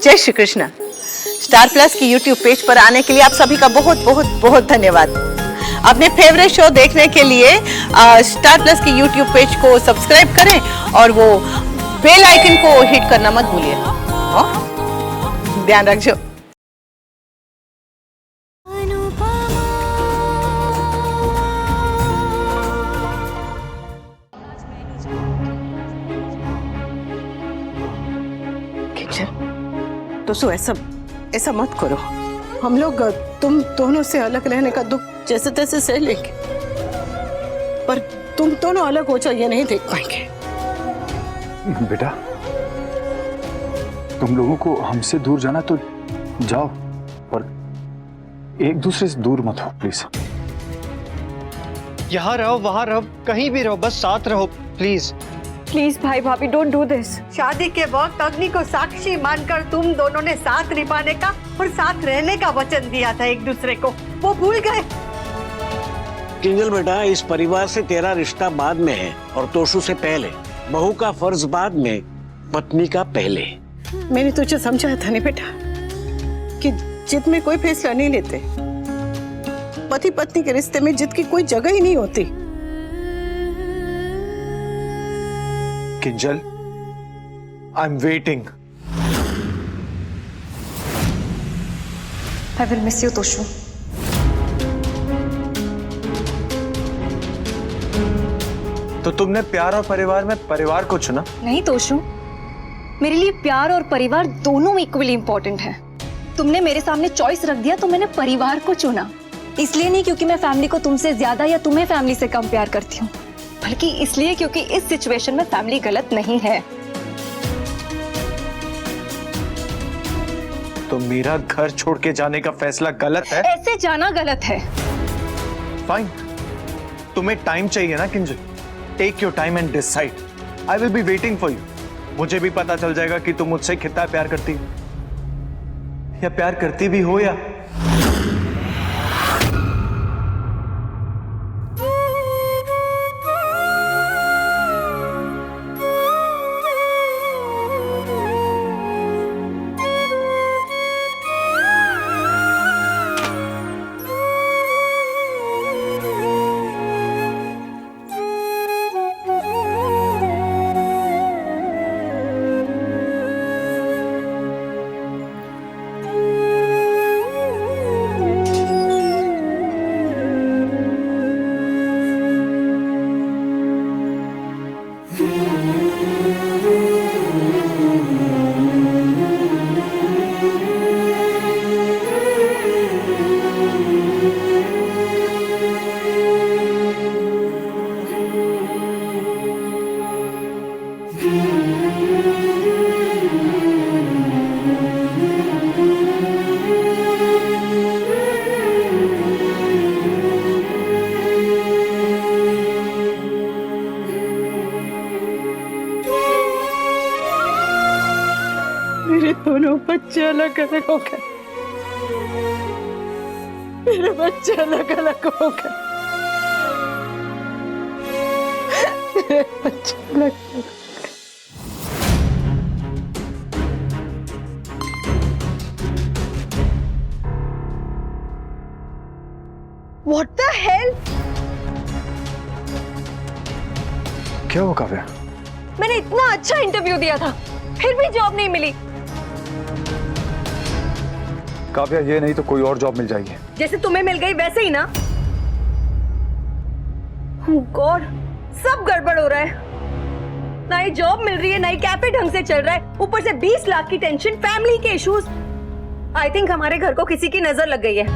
जय Shri Krishna. Star plus की YouTube page पर आने के लिए आप सभी का बहुत बहुत बहुत धन्यवाद। अपने फेवरेट शो देखने के लिए स्टार प्लस की यूट्यूब पेज को सब्सक्राइब करें और वो बेल आइकन को हिट करना मत भूलिए। ध्यान रखिए। तो ऐसा मत करो। हम लोग तुम दोनों से अलग रहने का दुख जैसे तैसे सह लेंगे, पर तुम दोनों अलग हो जाओ ये नहीं देख पाएंगे। बेटा, तुम लोगों को हमसे दूर जाना तो जाओ, पर एक दूसरे से दूर मत हो प्लीज। यहाँ रहो, वहाँ रहो, कहीं भी रहो, बस साथ रहो प्लीज। प्लीज भाई भाभी डोंट डू दिस। शादी के वक्त अग्नि को साक्षी मानकर तुम दोनों ने साथ निभाने का और साथ रहने का वचन दिया था एक दूसरे को, वो भूल गए। किंजल बेटा, इस परिवार से तेरा रिश्ता बाद में है और तोशु से पहले। बहू का फर्ज बाद में, पत्नी का पहले। मैंने तुझे समझाया था नहीं बेटा कि जिद में कोई फैसला नहीं लेते। पति पत्नी के रिश्ते में जिद की कोई जगह ही नहीं होती। Kinjal, I am waiting. I will miss you Toshu. तो तुमने प्यार और परिवार में परिवार को चुना? नहीं तोशु, मेरे लिए प्यार और परिवार दोनों इक्वली इंपॉर्टेंट है। तुमने मेरे सामने चॉइस रख दिया तो मैंने परिवार को चुना। इसलिए नहीं क्योंकि मैं फैमिली को तुमसे ज्यादा या तुम्हें फैमिली से कम प्यार करती हूँ, बल्कि इसलिए क्योंकि इस सिचुएशन में फैमिली गलत नहीं है। तो मेरा घर छोड़ के जाने का फैसला गलत है? ऐसे जाना गलत है। फाइन, तुम्हें टाइम चाहिए ना Kinjal. Take your time and decide. I will be waiting for you. मुझे भी पता चल जाएगा कि तुम मुझसे कितना प्यार करती हो, या प्यार करती भी हो या। मेरे दोनों बच्चे अलग अलग हो गए। मेरे बच्चे अलग अलग हो गए। मेरे बच्चे अलग अलग। What the hell? क्या हुआ काव्या? मैंने इतना अच्छा इंटरव्यू दिया था, फिर भी जॉब नहीं मिली। काव्या, ये नहीं तो कोई और जॉब मिल जाएगी। जैसे तुम्हें मिल गई वैसे ही ना। गॉड, सब गड़बड़ हो रहा है। ना ही जॉब मिल रही है, ना ही कैफे ढंग से चल रहा है, ऊपर से 20 लाख की टेंशन, फैमिली के इश्यूज। आई थिंक हमारे घर को किसी की नजर लग गई है।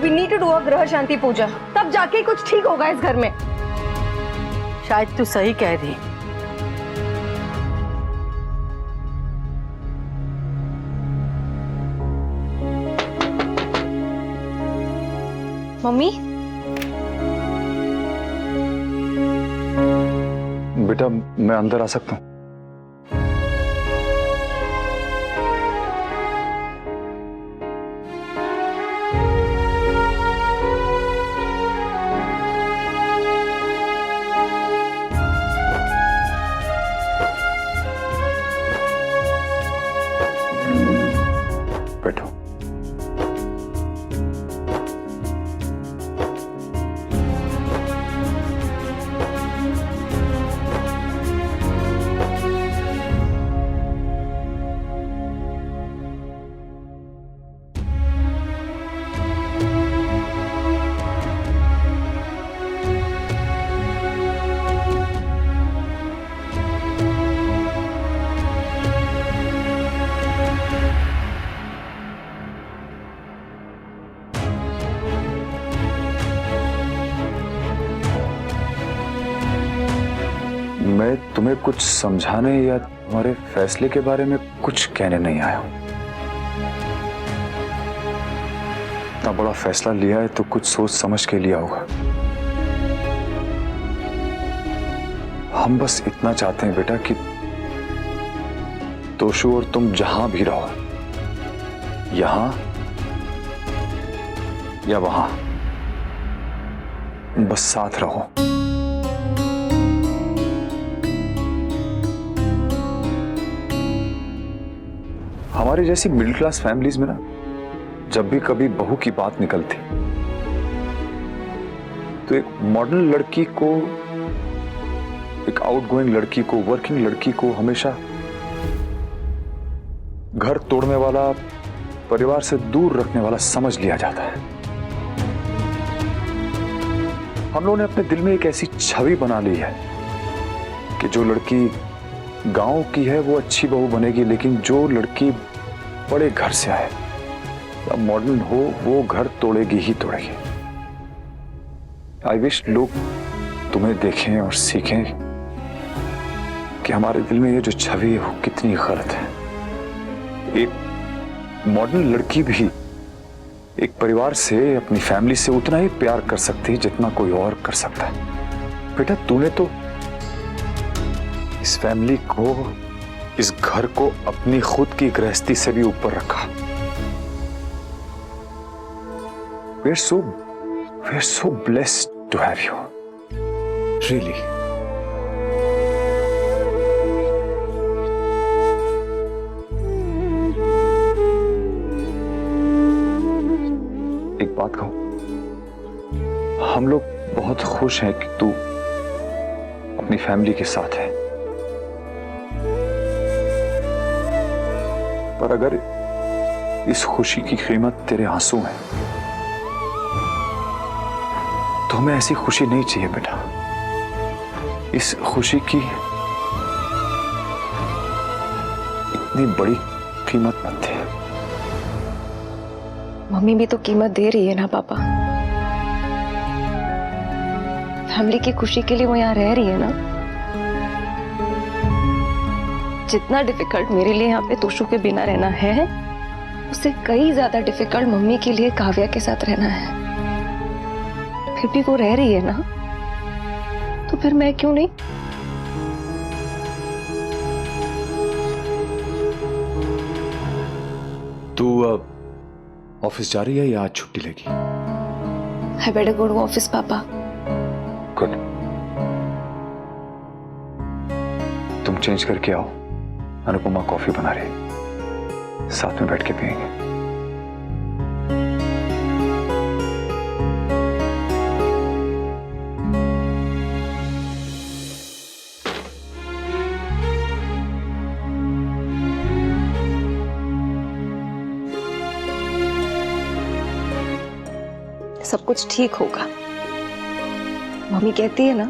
We need to do a ग्रह शांति पूजा, तब जाके कुछ ठीक होगा इस घर में। शायद तू सही कह रही। मम्मी, बेटा, मैं अंदर आ सकता हूँ? बैठो। मैं तुम्हें कुछ समझाने या तुम्हारे फैसले के बारे में कुछ कहने नहीं आया हूं। इतना बड़ा फैसला लिया है तो कुछ सोच समझ के लिया होगा। हम बस इतना चाहते हैं बेटा कि तोशु और तुम जहां भी रहो, यहां या वहां, बस साथ रहो। हमारे जैसी मिडिल क्लास फैमिलीज में ना, जब भी कभी बहू की बात निकलती तो एक मॉडर्न लड़की को, एक आउटगोइंग लड़की को, वर्किंग लड़की को हमेशा घर तोड़ने वाला, परिवार से दूर रखने वाला समझ लिया जाता है। हम लोगों ने अपने दिल में एक ऐसी छवि बना ली है कि जो लड़की गांव की है वो अच्छी बहू बनेगी, लेकिन जो लड़की बड़े घर से आए या मॉडर्न हो वो घर तोड़ेगी ही तोड़ेगी। आई विश लोग तुम्हें देखें और सीखें कि हमारे दिल में ये जो छवि है वो कितनी गलत है। एक मॉडर्न लड़की भी एक परिवार से, अपनी फैमिली से उतना ही प्यार कर सकती है जितना कोई और कर सकता है। बेटा तूने तो इस फैमिली को, इस घर को अपनी खुद की गृहस्थी से भी ऊपर रखा। we're so blessed to have you. Really. एक बात कहूं, हम लोग बहुत खुश हैं कि तू अपनी फैमिली के साथ है, पर अगर इस खुशी की कीमत तेरे आंसू है तो हमें ऐसी खुशी नहीं चाहिए बेटा। इस खुशी की इतनी बड़ी कीमत मत दे। मम्मी भी तो कीमत दे रही है ना पापा। फैमिली की खुशी के लिए वो यहाँ रह रही है ना। जितना डिफिकल्ट मेरे लिए यहाँ पे तोशु के बिना रहना है, उससे कई ज्यादा डिफिकल्ट मम्मी के लिए काव्या के साथ रहना है। फिर भी वो रह रही है ना, तो फिर मैं क्यों नहीं। तू ऑफिस जा रही है या आज छुट्टी लेगी? I better go to office, पापा। गुड। तुम चेंज करके आओ, अनुपमा कॉफी बना रही है, साथ में बैठ के पियेंगे। सब कुछ ठीक होगा। मम्मी कहती है ना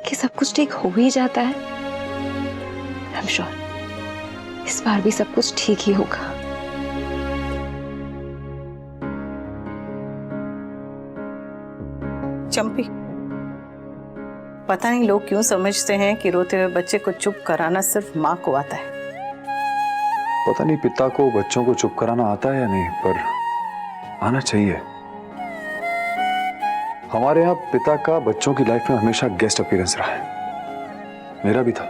कि सब कुछ ठीक हो ही जाता है। आई एम श्योर इस बार भी सब कुछ ठीक ही होगा। चंपी, पता नहीं लोग क्यों समझते हैं कि रोते हुए बच्चे को चुप कराना सिर्फ माँ को आता है। पता नहीं पिता को बच्चों को चुप कराना आता है या नहीं, पर आना चाहिए। हमारे यहाँ पिता का बच्चों की लाइफ में हमेशा गेस्ट अपीयरेंस रहा है, मेरा भी था,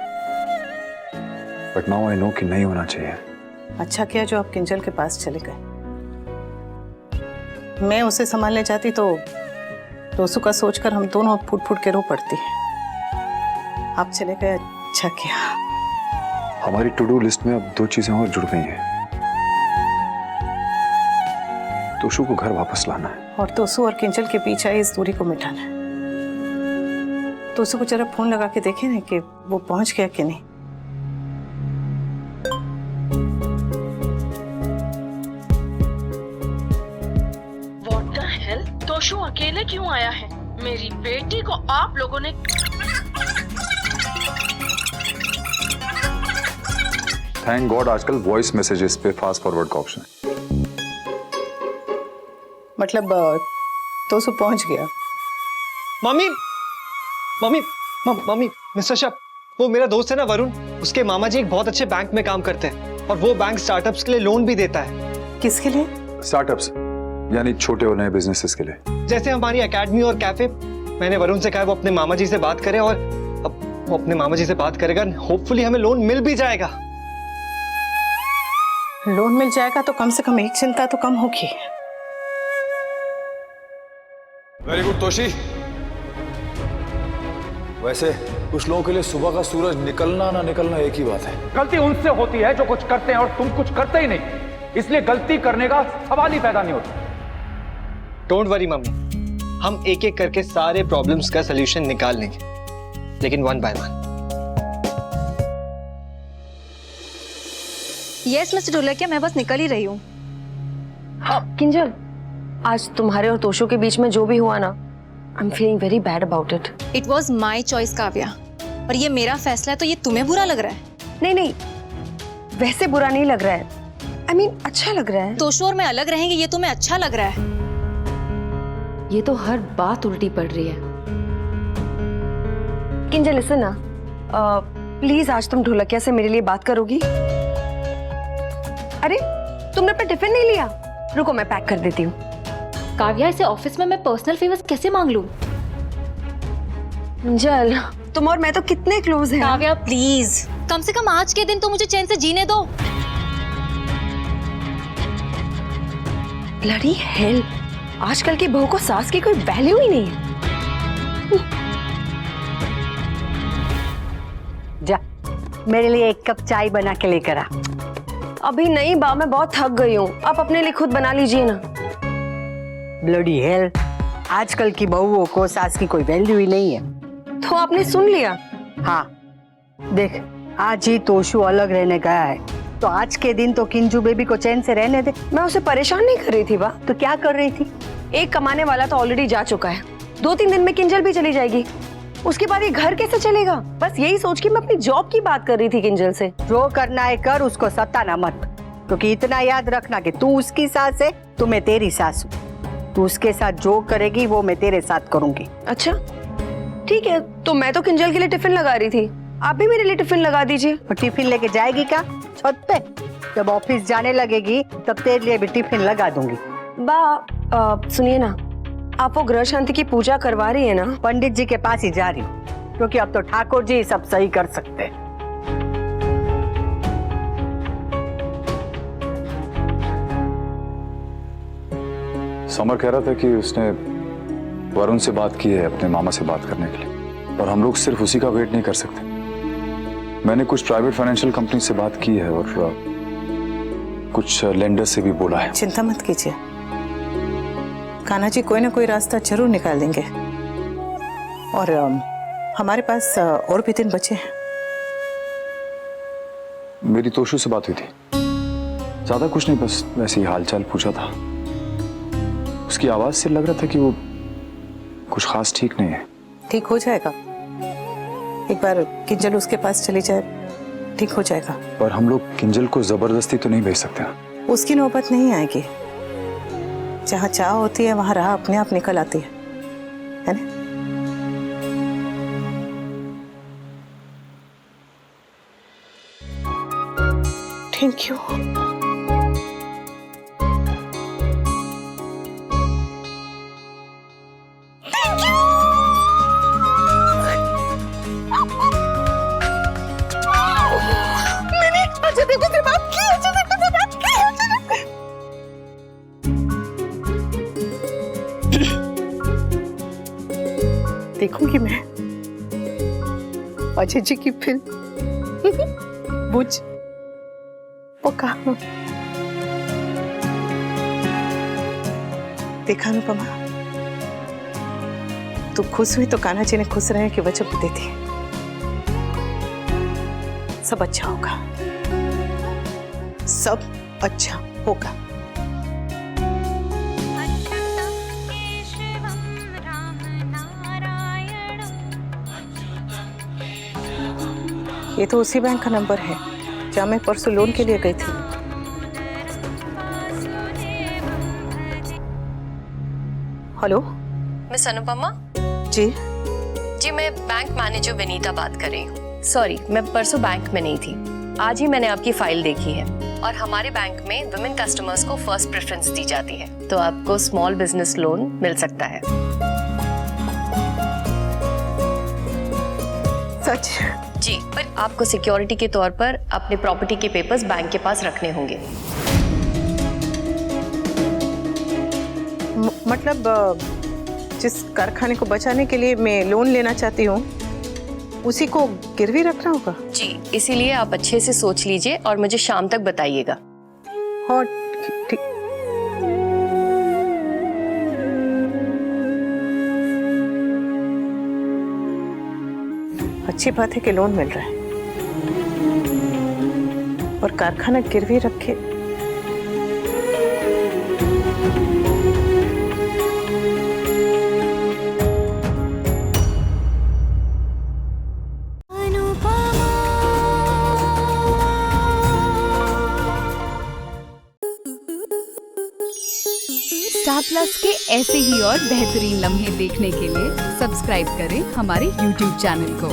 बट नाउ आई नो कि नहीं होना चाहिए। अच्छा किया जो आप किंजल के पास चले गए। मैं उसे संभालने जाती तो दोस्तों का सोचकर हम दोनों फूट फूट के रो पड़ती हैं। आप चले गए, अच्छा किया। हमारी टू डू लिस्ट में अब 2 चीजें और जुड़ गई हैं। तोशु को घर वापस लाना है। और तोसु और किंजल के पीछे इस दूरी को मिटाना है। तोसु को जरा फोन लगा के देखे ना कि वो पहुंच गया कि नहीं। What the hell? तोशु अकेले क्यों आया है? मेरी बेटी को आप लोगों ने थैंक गॉड आजकल वॉइस मैसेजेस पे फास्ट फॉरवर्ड का ऑप्शन है। मतलब तोसु पहुंच गया। Mummy mummy mummy mister Shah, वो मेरा दोस्त है ना वरुण, उसके मामा जी एक बहुत अच्छे बैंक में काम करते हैं और वो बैंक स्टार्टअप्स के लिए लोन भी देता है। किसके लिए? स्टार्टअप्स यानी छोटे और नए बिजनेसेस के लिए। जैसे हमारी एकेडमी और कैफे। मैंने वरुण से कहा वो अपने मामा जी से बात करे और अब वो अपने मामा जी से बात करेगा, होपफुली हमें लोन मिल भी जाएगा। लोन मिल जाएगा तो कम से कम एक चिंता तो कम होगी। Very good Toshi. वैसे कुछ लोगों के लिए सुबह का सूरज निकलना ना निकलना एक ही बात है। गलती उनसे होती है जो कुछ करते हैं और तुम कुछ करते ही नहीं, इसलिए गलती करने का सवाल ही पैदा नहीं होता। डोंट वरी मम्मी, हम एक एक करके सारे प्रॉब्लम्स का सलूशन निकाल लेंगे, लेकिन one by one. Yes mister Dholakia, मैं बस निकल ही रही हूँ। किंजल, आज तुम्हारे और तोशु के बीच में जो भी हुआ ना, I am feeling very bad about it. It was my choice Kavya, और ये मेरा फैसला है, तो ये तुम्हें बुरा लग रहा है? नहीं नहीं, वैसे बुरा नहीं लग रहा है। I mean, अच्छा लग रहा है। तोशु और मैं अलग रहेंगे, ये तुम्हें अच्छा लग रहा है? ये तो हर बात उल्टी पड़ रही है। किंजल लिसन ना, प्लीज आज तुम ढोलकिया से मेरे लिए बात करोगी? अरे तुमने अपना टिफिन नहीं लिया? रुको मैं पैक कर देती हूँ। काव्या, इसे ऑफिस में मैं पर्सनल फेवर्स कैसे मांग लूं? किंजल, तुम और मैं तो कितने क्लोज हैं। काव्या प्लीज, कम से कम आज के दिन तो मुझे चैन से जीने दो। ब्लडी हेल, आजकल की बहू को सास की कोई वैल्यू ही नहीं है। जा मेरे लिए एक कप चाय बना के लेकर आ। अभी नहीं बा, मैं बहुत थक गई हूँ, आप अपने लिए खुद बना लीजिए ना। ब्लडी हेल, आजकल की बहुओं को सास की कोई वैल्यू ही नहीं है। तो आपने सुन लिया? हाँ देख, आज ही तोशु अलग रहने गया है, तो आज के दिन तो किंजू बेबी को चैन से रहने दे। मैं उसे परेशान नहीं कर रही थी बा। तो क्या कर रही थी? एक कमाने वाला तो ऑलरेडी जा चुका है, 2-3 दिन में किंजल भी चली जाएगी, उसके बाद ये घर कैसे चलेगा? बस यही सोच के मैं अपनी जॉब की बात कर रही थी किंजल से। जो करना है कर, उसको सताना मत, क्योंकि इतना याद रखना कि तू उसकी सास है, तो मैं तेरी सास हूँ। तू उसके साथ जो करेगी वो मैं तेरे साथ करूंगी। अच्छा ठीक है, तो मैं तो किंजल के लिए टिफिन लगा रही थी, आप भी मेरे लिए टिफिन लगा दीजिए। और टिफिन लेके जाएगी क्या छत पे? जब ऑफिस जाने लगेगी तब तेरे लिए भी टिफिन लगा दूंगी। सुनिए ना, आप वो ग्रह शांति की पूजा करवा रही है ना? पंडित जी के पास ही जा रही हूँ, क्योंकि अब तो ठाकुर जी सब सही कर सकते हैं। समर कह रहा था कि उसने वरुण से बात की है अपने मामा से बात करने के लिए, और हम लोग सिर्फ उसी का वेट नहीं कर सकते। मैंने कुछ प्राइवेट फाइनेंशियल कंपनी से बात की है और कुछ लेंडर से भी बोला है। चिंता मत कीजिए, कान्हा जी कोई ना कोई रास्ता जरूर निकाल देंगे, और हमारे पास और भी दिन बचे हैं। मेरी तोशु से बात हुई थी, ज्यादा कुछ नहीं, बस वैसे ही हालचाल पूछा था। उसकी आवाज से लग रहा था कि वो कुछ खास ठीक नहीं है। ठीक हो जाएगा, एक बार किंजल उसके पास चली जाए, ठीक हो जाएगा। पर हम लोग किंजल को जबरदस्ती तो नहीं भेज सकते ना। उसकी नौबत नहीं आएगी, जहाँ चाह होती है वहां राह अपने आप निकल आती है ना? Thank you. देखूंगी मैं अजय जी की फिल्म बुझ वो कहा। देखा अनुपमा, तू खुश हुई तो कान्हा जी ने खुश रहने की वजह भी देती है। सब अच्छा होगा, सब अच्छा होगा। ये तो उसी बैंक का नंबर है जहाँ मैं परसों लोन के लिए गई थी। हेलो मिस अनुपमा जी। जी, मैं बैंक मैनेजर विनीता बात कर रही हूँ। सॉरी, मैं परसों बैंक में नहीं थी। आज ही मैंने आपकी फाइल देखी है और हमारे बैंक में वुमेन कस्टमर्स को फर्स्ट प्रेफरेंस दी जाती है, तो आपको स्मॉल बिजनेस लोन मिल सकता है। सच? जी, पर आपको सिक्योरिटी के तौर पर अपने प्रॉपर्टी के पेपर्स बैंक के पास रखने होंगे। मतलब जिस कारखाने को बचाने के लिए मैं लोन लेना चाहती हूँ उसी को गिरवी रखना होगा? जी, इसीलिए आप अच्छे से सोच लीजिए और मुझे शाम तक बताइएगा। हाँ ठीक। अच्छी बात है कि लोन मिल रहा है और कारखाना गिरवी रखे। स्टार प्लस के ऐसे ही और बेहतरीन लम्हे देखने के लिए सब्सक्राइब करें हमारे YouTube चैनल को।